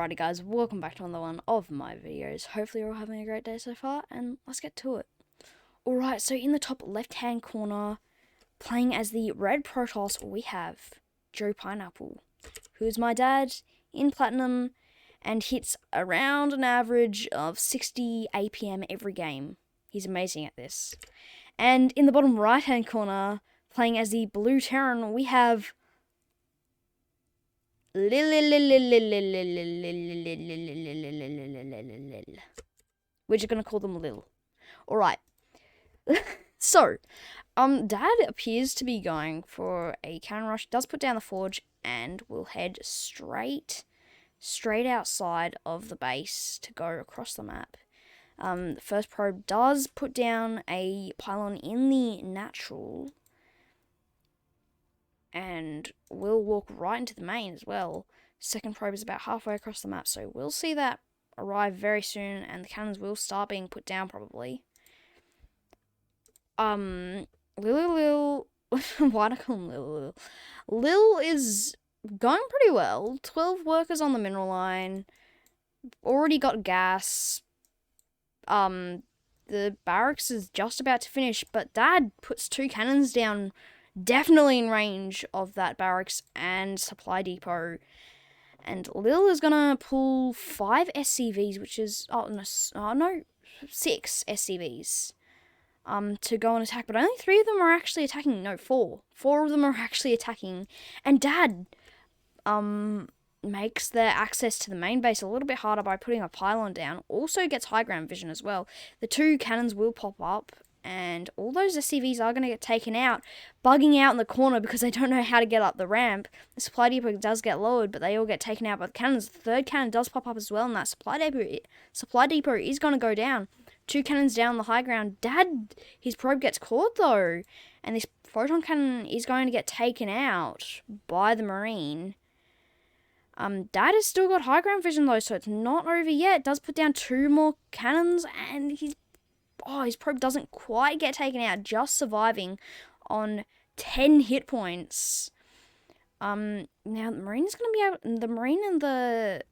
Alrighty guys, welcome back to another one of my videos. Hopefully you're all having a great day so far, and let's get to it. Alright, so in the top left hand corner, playing as the red Protoss, we have Joe Pineapple, who's my dad in Platinum, and hits around an average of 60 APM every game. He's amazing at this. And in the bottom right hand corner, playing as the blue Terran, we have We're just gonna call them Lil. Alright. So, Dad appears to be going for a cannon rush. Does put down the forge and will head straight outside of the base to go across the map. The first probe does put down a pylon in the natural, and we'll walk right into the main as well. Second probe is about halfway across the map, so we'll see that arrive very soon, and the cannons will start being put down probably. Lil, why do I call him Lil? Lil is going pretty well. 12 workers on the mineral line. Already got gas. The barracks is just about to finish, but Dad puts 2 cannons down, definitely in range of that barracks and supply depot. And Lil is gonna pull 5 SCVs, which is 6 SCVs. To go and attack, but only 3 of them are actually attacking. No, 4. 4 of them are actually attacking, and Dad makes their access to the main base a little bit harder by putting a pylon down. Also gets high ground vision as well. The 2 cannons will pop up, and all those SCVs are going to get taken out, bugging out in the corner because they don't know how to get up the ramp. The supply depot does get lowered, but they all get taken out by the cannons. The 3rd cannon does pop up as well, and that supply depot is going to go down. 2 cannons down the high ground. Dad, his probe gets caught though, and this photon cannon is going to get taken out by the Marine. Dad has still got high ground vision though, so it's not over yet. Does put down 2 more cannons, and his probe doesn't quite get taken out, just surviving on 10 hit points. Now the Marine and the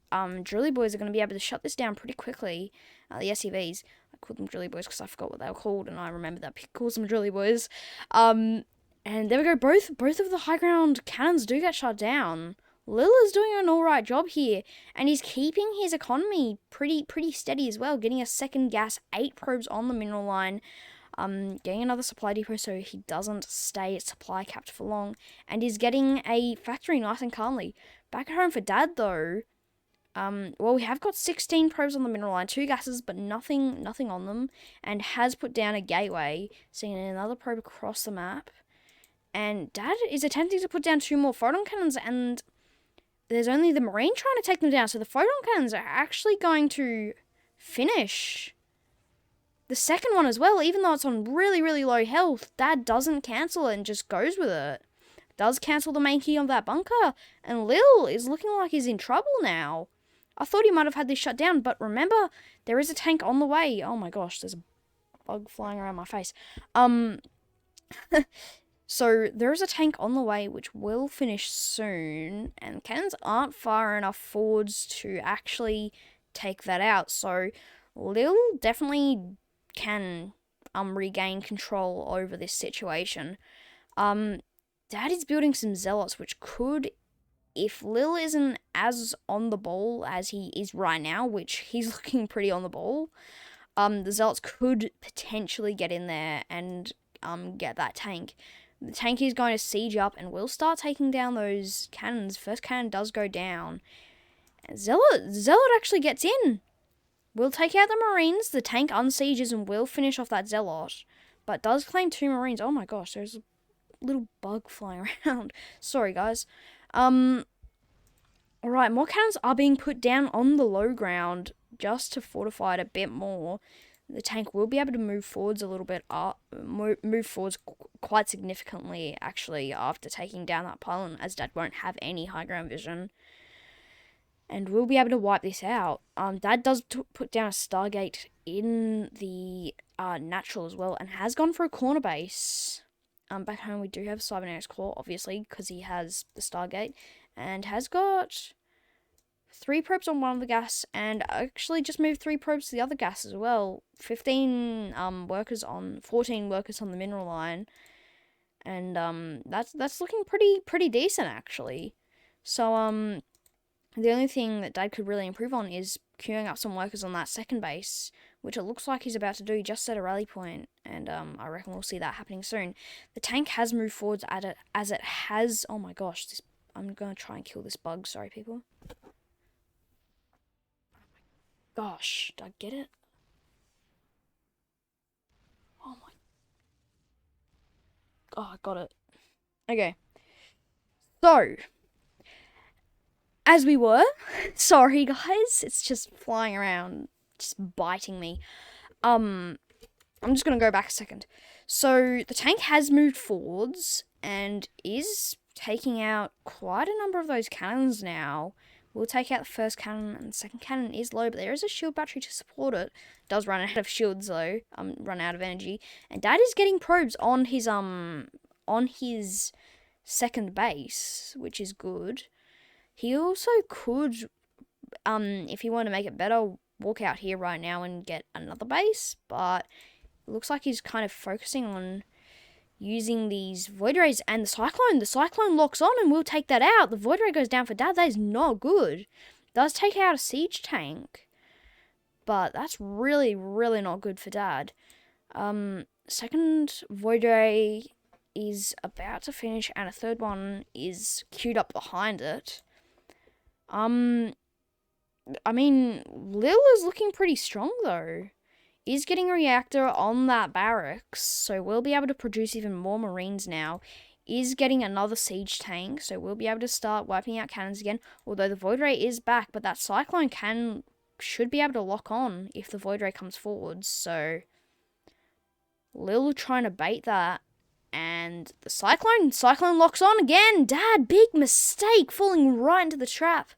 Drilly Boys are going to be able to shut this down pretty quickly. The SCVs, I called them Drilly Boys because I forgot what they were called, and I remember that Pick calls them Drilly Boys. And there we go. Both of the high ground cannons do get shut down. Lil is doing an alright job here, and he's keeping his economy pretty steady as well, getting a second gas, 8 probes on the mineral line, getting another supply depot so he doesn't stay supply capped for long, and is getting a factory nice and calmly. Back at home for Dad though, well, we have got 16 probes on the mineral line, 2 gases, but nothing on them, and has put down a gateway, sending another probe across the map, and Dad is attempting to put down 2 more photon cannons, and there's only the Marine trying to take them down, so the photon cannons are actually going to finish the second one as well, even though it's on really low health. Dad doesn't cancel it and just goes with it. Does cancel the main key on that bunker, and Lil is looking like he's in trouble now. I thought he might have had this shut down, but remember, there is a tank on the way. Oh my gosh, there's a bug flying around my face. So there is a tank on the way which will finish soon, and cannons aren't far enough forwards to actually take that out. So Lil definitely can regain control over this situation. Dad is building some zealots, which could, if Lil isn't as on the ball as he is right now, which he's looking pretty on the ball, the zealots could potentially get in there and get that tank. The tank is going to siege up and will start taking down those cannons. First cannon does go down. And Zealot actually gets in. Will take out the Marines. The tank unsieges and will finish off that Zealot. But does claim 2 Marines. Oh my gosh, there's a little bug flying around. Sorry, guys. Alright, more cannons are being put down on the low ground just to fortify it a bit more. The tank will be able to move forwards a little bit, move forwards quite significantly, actually, after taking down that pylon, as Dad won't have any high ground vision. And we'll be able to wipe this out. Dad does put down a Stargate in the natural as well, and has gone for a corner base. Back home we do have Cybernetics Core, obviously, because he has the Stargate, and has got 3 probes on one of the gas, and actually just moved 3 probes to the other gas as well. 14 workers on the mineral line, and that's looking pretty decent actually. So the only thing that Dad could really improve on is queuing up some workers on that second base, which it looks like he's about to do just at a rally point, and I reckon we'll see that happening soon. The tank has moved forwards as it has. Oh my gosh, I'm gonna try and kill this bug. Sorry, people. Gosh, did I get it? Oh my. Oh, I got it. Okay. So, as we were, sorry guys, it's just flying around, just biting me. I'm just gonna go back a second. So the tank has moved forwards and is taking out quite a number of those cannons now. We'll take out the first cannon, and the second cannon is low, but there is a shield battery to support it. It does run out of shields though, run out of energy. And Dad is getting probes on his second base, which is good. He also could, if he wanted to make it better, walk out here right now and get another base, but it looks like he's kind of focusing on using these Void Rays and the Cyclone. The Cyclone locks on and we'll take that out. The Void Ray goes down for Dad. That is not good. It does take out a siege tank, but that's really, really not good for Dad. Second Void Ray is about to finish, and a third one is queued up behind it. I mean, Lil is looking pretty strong though. Is getting a reactor on that barracks, so we'll be able to produce even more Marines now. Is getting another siege tank, so we'll be able to start wiping out cannons again. Although the Void Ray is back, but that Cyclone should be able to lock on if the Void Ray comes forwards. So Lil trying to bait that. And the Cyclone locks on again. Dad, big mistake, falling right into the trap.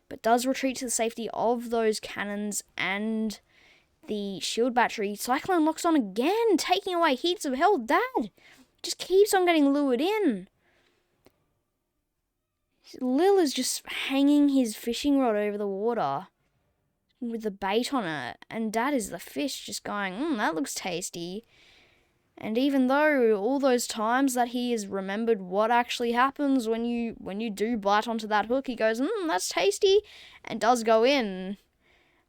But does retreat to the safety of those cannons and the shield battery. Cyclone locks on again, taking away heaps of health. Dad just keeps on getting lured in. Lil is just hanging his fishing rod over the water with the bait on it. And Dad is the fish just going, that looks tasty. And even though all those times that he has remembered what actually happens when you do bite onto that hook, he goes, that's tasty, and does go in.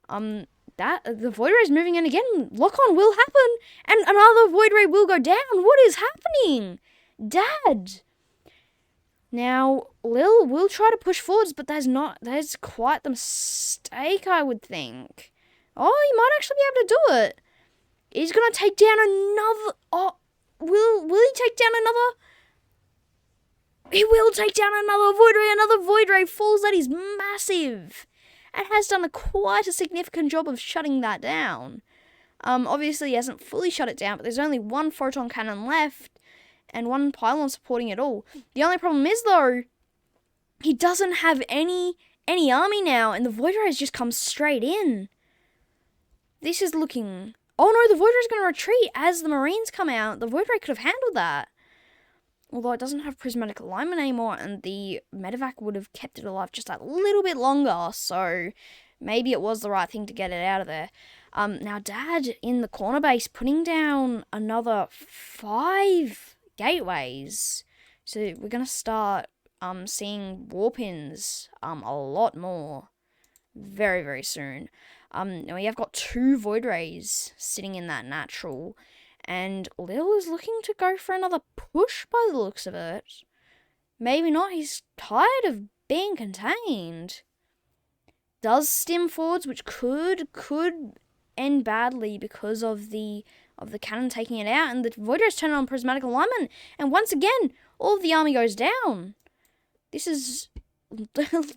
The Void Ray is moving in again. Lock on will happen, and another Void Ray will go down. What is happening, Dad? Now Lil will try to push forwards, but there's quite the mistake, I would think. Oh, he might actually be able to do it. He's going to take down another... Oh, will he take down another? He will take down another Void Ray. Another Void Ray falls. That is massive. And has done quite a significant job of shutting that down. Obviously, he hasn't fully shut it down, but there's only one photon cannon left and one pylon supporting it all. The only problem is, though, he doesn't have any army now, and the Void Rays just come straight in. This is looking... Oh no, the Void Ray is going to retreat as the Marines come out. The Void Ray could have handled that. Although it doesn't have prismatic alignment anymore, and the medevac would have kept it alive just a little bit longer, so maybe it was the right thing to get it out of there. Now Dad in the corner base putting down another 5 gateways. So we're going to start seeing warpins a lot more very, very soon. Now we have got 2 Void Rays sitting in that natural, and Lil is looking to go for another push by the looks of it. Maybe not, he's tired of being contained. Does stim forwards, which could end badly because of the cannon taking it out, and the Void Rays turn on prismatic alignment, and once again, all of the army goes down. This is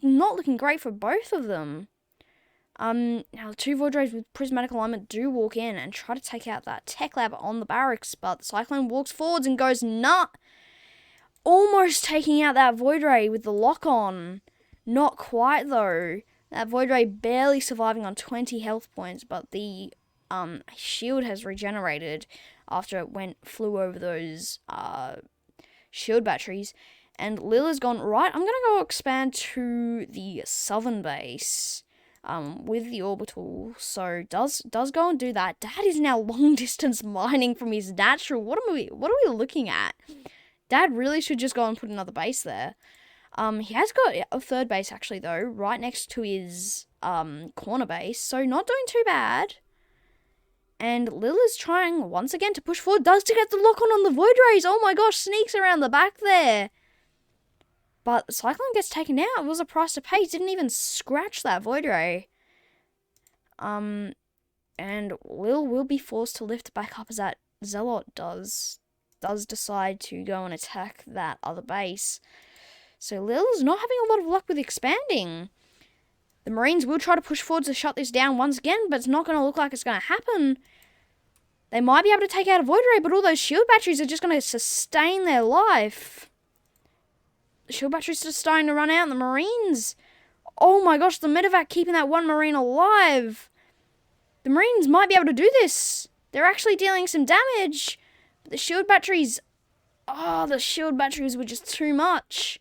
not looking great for both of them. Now the 2 Void Rays with prismatic alignment do walk in and try to take out that tech lab on the barracks, but the Cyclone walks forwards and goes almost taking out that Void Ray with the lock on. Not quite though. That Void Ray barely surviving on 20 health points, but the shield has regenerated after it flew over those shield batteries. And Lil has gone, right, I'm going to go expand to the southern base with the orbital. So does go and do that. Dad is now long distance mining from his natural. What are we looking at? Dad really should just go and put another base there. He has got a third base actually though, right next to his corner base. So not doing too bad. And Lil is trying once again to push forward. Does to get the lock-on the Void Rays. Oh my gosh, sneaks around the back there. But Cyclone gets taken out. It was a price to pay. He didn't even scratch that Void Ray. And Lil will be forced to lift back up as that Zealot does decide to go and attack that other base. So Lil is not having a lot of luck with expanding. The Marines will try to push forward to shut this down once again, but it's not going to look like it's going to happen. They might be able to take out a Void Ray, but all those shield batteries are just going to sustain their life. The shield batteries are starting to run out, and the Marines... Oh my gosh, the medevac keeping that one Marine alive. The Marines might be able to do this. They're actually dealing some damage. But the shield batteries... Oh, the shield batteries were just too much.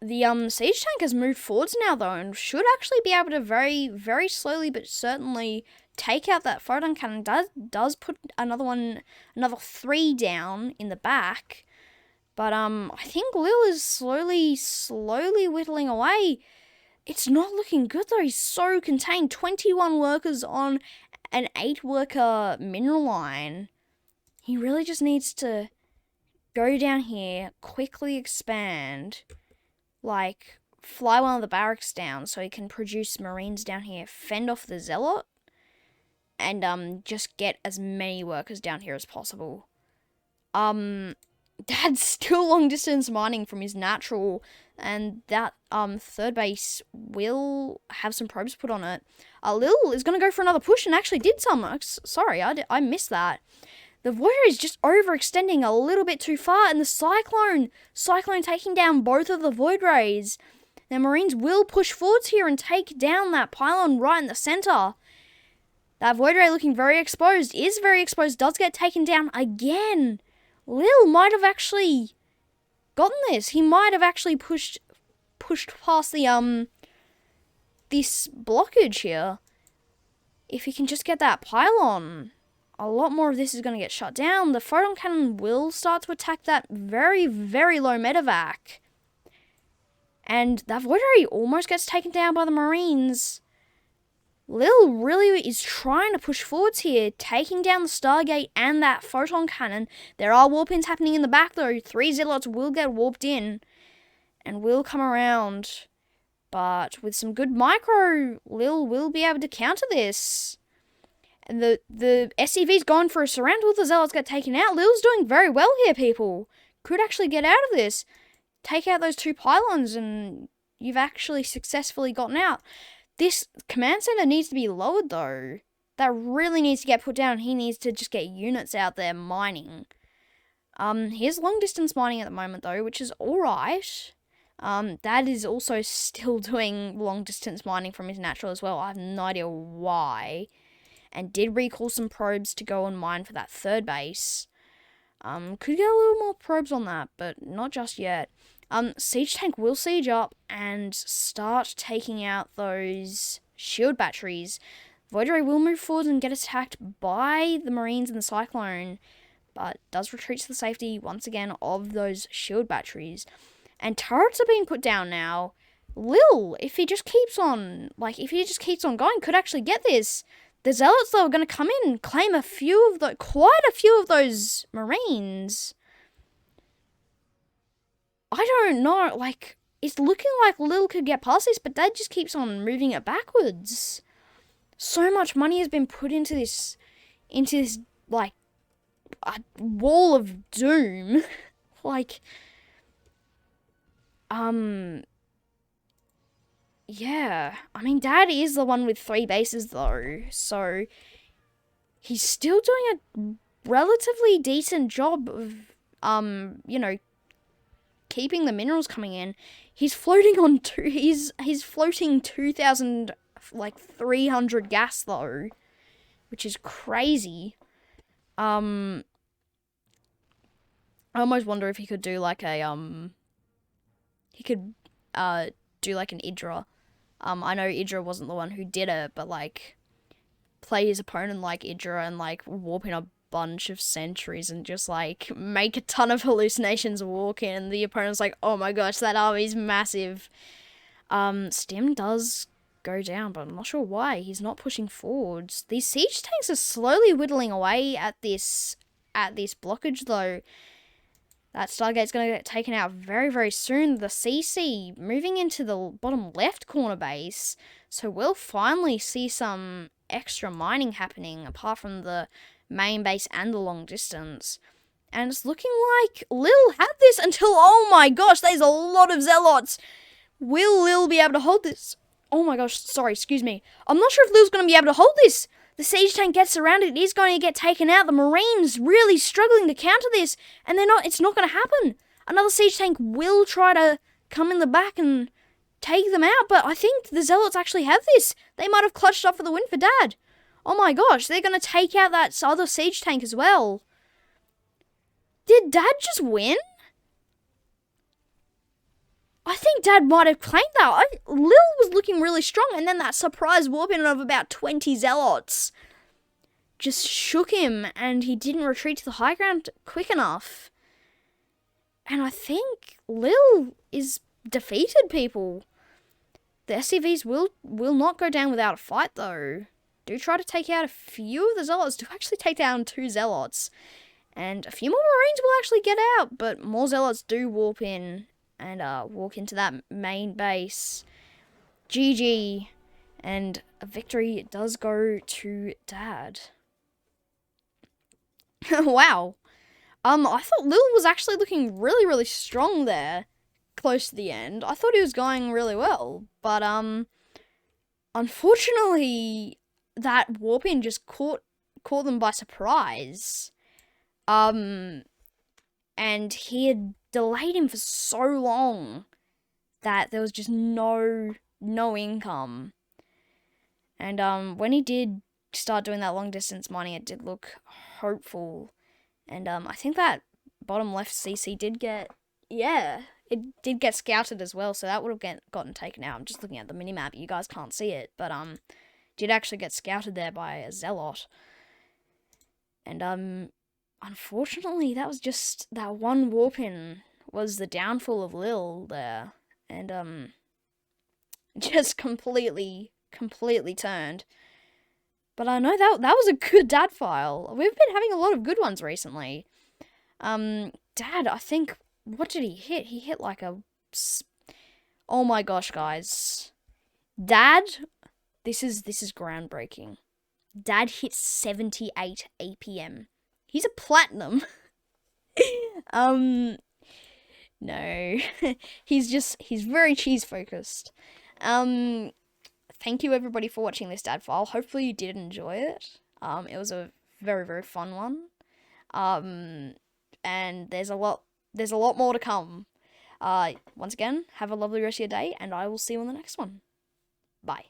The siege tank has moved forwards now, though, and should actually be able to very, very slowly but certainly take out that photon cannon. Does put another 3 down in the back. But I think Lil is slowly whittling away. It's not looking good, though. He's so contained. 21 workers on an 8-worker mineral line. He really just needs to go down here, quickly expand, like fly one of the barracks down so he can produce Marines down here, fend off the Zealot, and just get as many workers down here as possible. Dad's still long distance mining from his natural, and that third base will have some probes put on it. Lil is going to go for another push and actually did some. Sorry, I missed that. The Void Ray is just overextending a little bit too far, and the Cyclone taking down both of the Void Rays. The Marines will push forwards here and take down that pylon right in the center. That Void Ray looking very exposed, does get taken down again. Lil might have actually gotten this. He might have actually pushed past the this blockage here. If he can just get that pylon, a lot more of this is going to get shut down. The photon cannon will start to attack that very, very low medevac. And that Void Ray almost gets taken down by the Marines. Lil really is trying to push forwards here, taking down the Stargate and that photon cannon. There are warp-ins happening in the back, though. 3 Zealots will get warped in and will come around. But with some good micro, Lil will be able to counter this. And the SCV's gone for a surround. All the Zealots get taken out. Lil's doing very well here, people. Could actually get out of this. Take out those 2 pylons and you've actually successfully gotten out. This command center needs to be lowered, though. That really needs to get put down. He needs to just get units out there mining. He's long distance mining at the moment, though, which is alright. Dad is also still doing long distance mining from his natural as well. I have no idea why. And did recall some probes to go and mine for that third base. Could get a little more probes on that, but not just yet. Siege tank will siege up and start taking out those shield batteries. Void Ray will move forward and get attacked by the Marines and the Cyclone, but does retreat to the safety once again of those shield batteries. And turrets are being put down now. Lil, if he just keeps on going, could actually get this. The Zealots, though, are going to come in and claim quite a few of those Marines. I don't know, it's looking like Lil could get past this, but Dad just keeps on moving it backwards. So much money has been put into this, a wall of doom. Yeah. I mean, Dad is the one with 3 bases, though, so he's still doing a relatively decent job of, keeping the minerals coming in. He's floating on he's floating 2,300 gas, though, which is crazy. I almost wonder if he could do like a he could do like an Idra. I know Idra wasn't the one who did it, but like play his opponent like Idra and like warp in a bunch of sentries and just like make a ton of hallucinations walk in, and the opponent's like, oh my gosh, that army's massive. Stim does go down, but I'm not sure why. He's not pushing forwards. These siege tanks are slowly whittling away at this blockage though. That Stargate's going to get taken out very, very soon. The CC moving into the bottom left corner base. So we'll finally see some extra mining happening apart from the main base and the long distance. And it's looking like Lil had this until, oh my gosh, there's a lot of Zealots. Will Lil be able to hold this? Oh my gosh, sorry, excuse me. I'm not sure if Lil's going to be able to hold this. The siege tank gets surrounded, it is going to get taken out. The Marines really struggling to counter this, and it's not going to happen. Another siege tank will try to come in the back and take them out, but I think the Zealots actually have this. They might have clutched up for the win for Dad. Oh my gosh, they're going to take out that other siege tank as well. Did Dad just win? I think Dad might have claimed that. Lil was looking really strong, and then that surprise warp in of about 20 Zealots just shook him, and he didn't retreat to the high ground quick enough. And I think Lil is defeated, people. The SCVs will not go down without a fight, though. Do try to take out a few of the Zealots. Do actually take down 2 Zealots. And a few more Marines will actually get out, but more Zealots do warp in and walk into that main base. GG. And a victory does go to Dad. Wow. I thought Lil was actually looking really, really strong there, close to the end. I thought he was going really well, but unfortunately, that warp in just caught them by surprise. And he had delayed him for so long that there was just no income. And when he did start doing that long distance mining, it did look hopeful. And I think that bottom left CC did get, it did get scouted as well, so that would have gotten taken out. I'm just looking at the minimap, you guys can't see it, but did actually get scouted there by a Zealot. And unfortunately, that was just, that one warp in was the downfall of Lil there. And just completely turned. But I know that was a good Dad file. We've been having a lot of good ones recently. Dad, I think, what did he hit? He hit like a, oh my gosh, guys. Dad, this is groundbreaking. Dad hit 78 APM. He's a platinum. No. he's very cheese focused. Thank you everybody for watching this Dad file. Hopefully you did enjoy it. It was a very, very fun one. And there's a lot more to come. Once again, have a lovely rest of your day, and I will see you on the next one. Bye.